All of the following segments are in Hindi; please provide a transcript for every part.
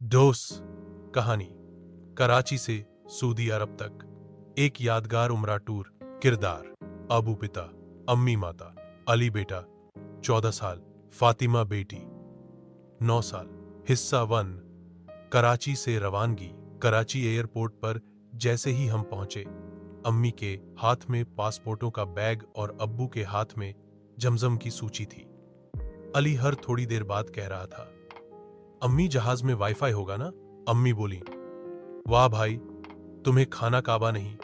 डोस कहानी कराची से सऊदी अरब तक एक यादगार उम्रा टूर। किरदार अबू पिता, अम्मी माता, अली बेटा 14 साल, फातिमा बेटी 9 साल। हिस्सा 1। कराची से रवानगी। कराची एयरपोर्ट पर जैसे ही हम पहुंचे, अम्मी के हाथ में पासपोर्टों का बैग और अब्बू के हाथ में जमजम की सूची थी। अली हर थोड़ी देर बाद कह रहा था, अम्मी जहाज में वाईफाई होगा ना? अम्मी बोली, वाह भाई, तुम्हें खाना काबा नहीं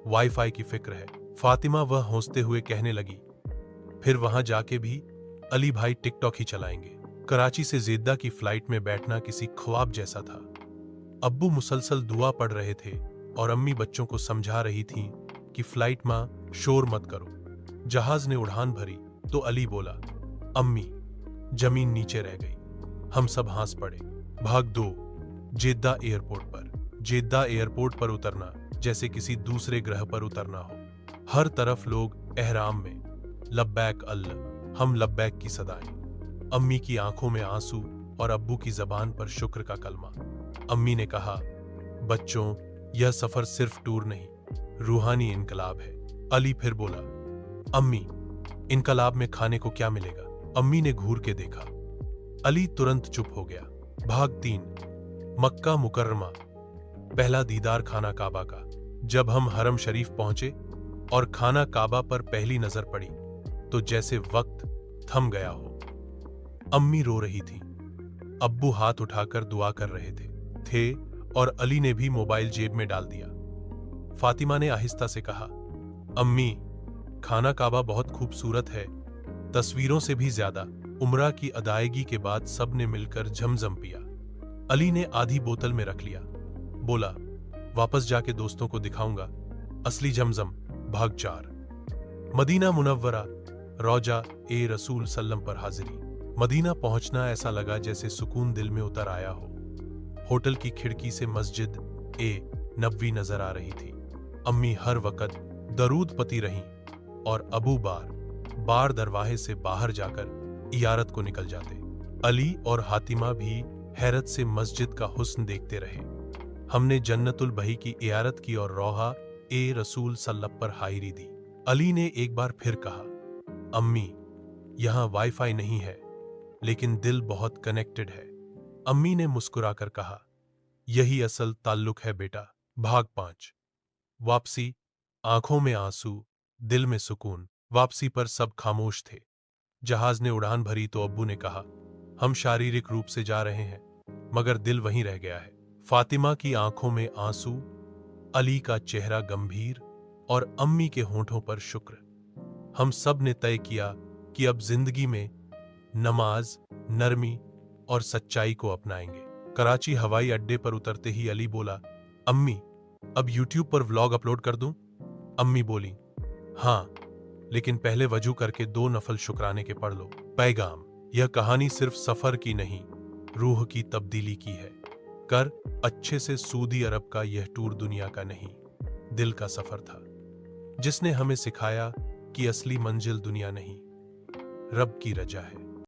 वाईफाई की फिक्र है। फातिमा वह हंसते हुए कहने लगी, फिर वहां जाके भी अली भाई टिकटॉक ही चलाएंगे। कराची से जेद्दा की फ्लाइट में बैठना किसी ख्वाब जैसा था। अब्बू मुसलसल दुआ पढ़ रहे थे और अम्मी बच्चों को समझा रही थीं कि फ्लाइट मां शोर मत करो। जहाज ने उड़ान भरी तो अली बोला, अम्मी, जमीन नीचे रह गई। हम सब हंस पड़े। भाग 2। जेद्दा एयरपोर्ट पर। जेद्दा एयरपोर्ट पर उतरना जैसे किसी दूसरे ग्रह पर उतरना हो। हर तरफ लोग एहराम में, लब्बैक अल्लाह, हम लब्बैक की सदाएं। अम्मी की आंखों में आंसू और अब्बू की जबान पर शुक्र का कलमा। अम्मी ने कहा, बच्चों, यह सफर सिर्फ टूर नहीं, रूहानी इनकलाब है। अली फिर बोला, अम्मी, इनकलाब में खाने को क्या मिलेगा? अम्मी ने घूर के देखा। अली तुरंत चुप हो गया। भाग 3। मक्का मुकर्रमा। पहला दीदार खाना काबा का। जब हम हरम शरीफ पहुंचे और खाना काबा पर पहली नजर पड़ी तो जैसे वक्त थम गया हो। अम्मी रो रही थी, अब्बू हाथ उठाकर दुआ कर रहे थे और अली ने भी मोबाइल जेब में डाल दिया। फातिमा ने आहिस्ता से कहा, अम्मी, खाना काबा बहुत खूबसूरत है, तस्वीरों से भी ज्यादा। उम्रा की अदायगी के बाद सब ने मिलकर झमझम पिया। अली ने आधी बोतल में रख लिया, बोला, वापस जाके दोस्तों को दिखाऊंगा असली झमझम। भाग 4। मदीना मुनव्वरा, रौजा ए रसूल सल्लम पर हाजिरी। मदीना पहुंचना ऐसा लगा जैसे सुकून दिल में उतर आया हो। होटल की खिड़की से मस्जिद ए नबवी नजर आ रही थी। अम्मी हर वक्त दरूद पती रहीं और अबू बार दरवाजे से बाहर जाकर इयारत को निकल जाते। अली और हातिमा भी हैरत से मस्जिद का हुस्न देखते रहे। हमने जन्नतुल बही की इयारत की और रौहा ए रसूल सल्लम पर हायरी दी। अली ने एक बार फिर कहा, अम्मी, यहां वाईफाई नहीं है लेकिन दिल बहुत कनेक्टेड है। अम्मी ने मुस्कुराकर कहा, यही असल ताल्लुक है बेटा। भाग 5। वापसी। आंखों में आंसू, दिल में सुकून। वापसी पर सब खामोश थे। जहाज ने उड़ान भरी तो अब्बू ने कहा, हम शारीरिक रूप से जा रहे हैं मगर दिल वहीं रह गया है। फातिमा की आंखों में आंसू, अली का चेहरा गंभीर और अम्मी के होंठों पर शुक्र। हम सब ने तय किया कि अब जिंदगी में नमाज, नरमी और सच्चाई को अपनाएंगे। कराची हवाई अड्डे पर उतरते ही अली बोला, अम्मी, अब यूट्यूब पर व्लॉग अपलोड कर दूं? अम्मी बोली, हाँ, लेकिन पहले वजू करके 2 नफल शुक्राने के पढ़ लो। पैगाम, यह कहानी सिर्फ सफर की नहीं, रूह की तब्दीली की है। कर अच्छे से सऊदी अरब का यह टूर दुनिया का नहीं, दिल का सफर था, जिसने हमें सिखाया कि असली मंजिल दुनिया नहीं, रब की रजा है।